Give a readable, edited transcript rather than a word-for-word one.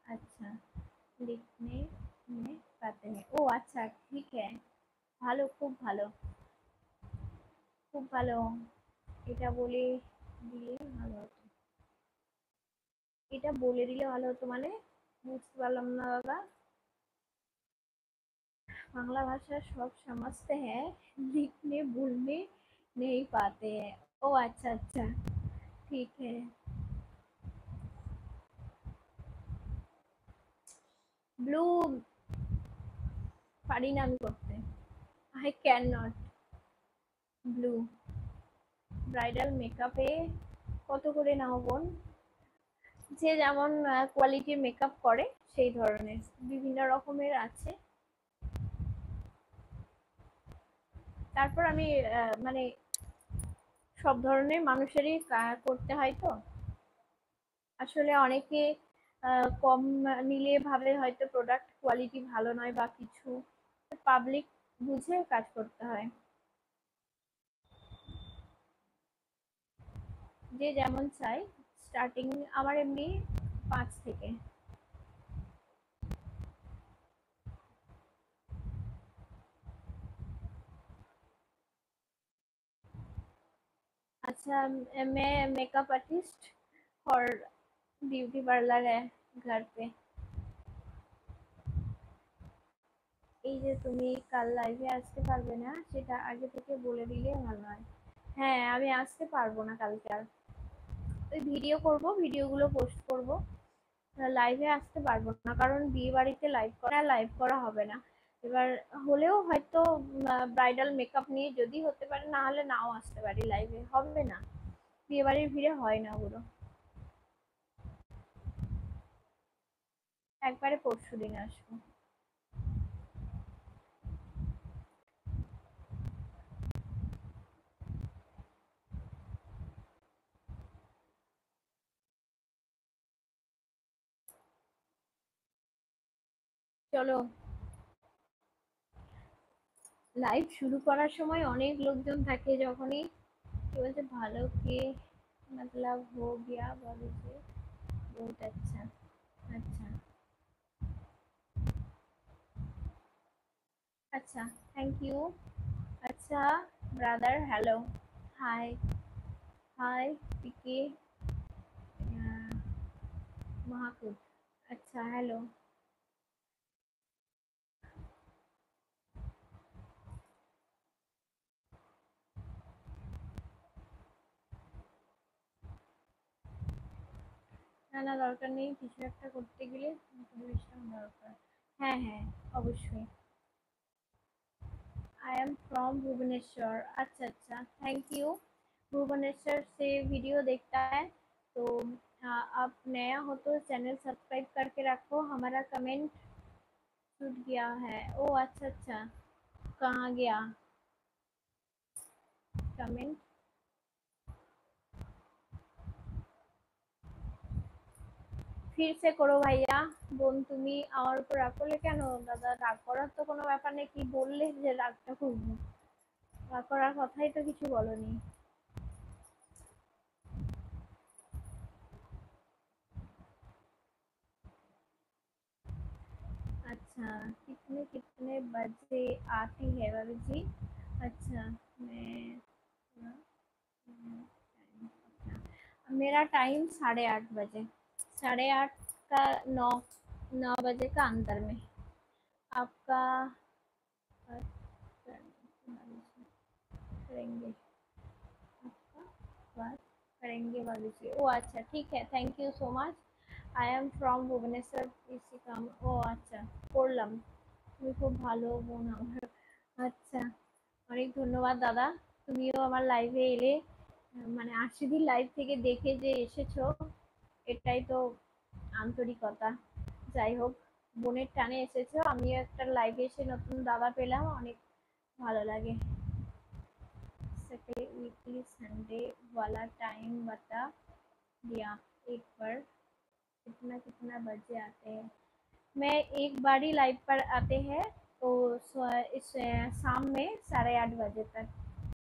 अच्छा, लिखने में पाते हैं। ও আচ্ছা, ঠিক है। ভালো, খুব ভালো, খুব ভালো। এটা বলে দিলে ভালো হতো। এটা বলে দিলে ভালো হতো মানে বুঝতে পারলাম না দাদা। बांग्ला भाषा सब समझते हैं, लिखने बोलने नहीं पाते हैं। ओ अच्छा अच्छा, ठीक है। ব্লু পারি না আমি করতে। I can not. Blue bridal মেকআপে কত করে নাও বোন? যে যেমন কোয়ালিটির মেকআপ করে সেই ধরনের বিভিন্ন রকমের আছে। তারপর আমি মানে সব ধরনের মানুষেরই করতে হয় তো। আসলে অনেকে কম নিলে ভাবে হয়তো প্রোডাক্ট কোয়ালিটি ভালো নয় বা কিছু। পাবলিক বুঝে কাজ করতে হয়। যে যেমন চাই। স্টার্টিং আমার এমনি 5 থেকে। अच्छा, मैं मेकअप आर्टिस्ट और ब्यूटी पार्लर है घर पे। এই যে তুমি কাল লাইভে আসতে পারবে না সেটা আগে থেকে বলে দিলে ভালো হয়। হ্যাঁ, আমি আসতে পারবো না কালকে আর। ওই ভিডিও করব, ভিডিওগুলো পোস্ট করব। লাইভে আসতে পারবো না কারণ বিয়ে বাড়িতে লাইভ করা হবে না। এবার হলেও হয়তো ব্রাইডাল মেকআপ নিয়ে যদি হতে পারে, না হলে নাও আসতে পারি, লাইভে হবে না। বিয়ে বাড়ির ভিড়ে হয় না ওগুলো। একবারে পরশু দিন আসবো। চলো। লাইভ শুরু করার সময় অনেক লোকজন থাকে, যখনই কি বলছে ভালো কে मतलब हो गया बोले যে बहुत अच्छा। अच्छा अच्छा, थैंक यू। अच्छा ब्रादर, हेलो। हाय। हाय पीके महाकुद। अच्छा हेलो। না না, দরকার নেই, কিছু একটা করতে গেলে পরিবেশটা দরকার। হ্যাঁ হ্যাঁ, অবশ্যই। I am from Bhubaneswar. अच्छा अच्छा, थैंक यू। भुवनेश्वर से वीडियो देखता है तो आप नया हो तो चैनल सब्सक्राइब करके रखो। हमारा कमेंट छूट गया है। ओ अच्छा अच्छा, कहाँ गया कमेंट? फिर से करो ভাইয়া। বোন তুমি আমার উপর রাগ করলে কেন? দাদা রাগ করার তো কোনো ব্যাপার নেই, কি বললে যে রাগটা করবো? রাগ করার কথাই তো কিছু বলনি। अच्छा, कितने कितने बजे आती है भाभी जी? अच्छा, मैं मेरा टाइम 8:30 बजे। 8:30 का 9 बजे का अंदर में। आपका करेंगे, आपका बात करेंगे भाभी जी। ओ अच्छा, ठीक है, thank you so much. I am from Bhubaneswar इसी काम। ও আচ্ছা, করলাম। তুমি খুব ভালো বোন আমার। আচ্ছা, অনেক ধন্যবাদ দাদা। তুমিও আমার লাইভে এলে, মানে 80 দিন লাইভ থেকে দেখে যে এসেছো, এটাই তো আন্তরিকতা। যাই হোক, বোনের টানে এসেছো, আমিও একটা লাইভে এসে নতুন দাদা পেলাম, অনেক ভালো লাগে। सैटरडे वीकली संडे वाला टाइम बता दिया एक बार। कितना कितना बजे आते हैं? मैं एक बार ही लाइव पर आते हैं तो इस शाम में 8:30 बजे तक।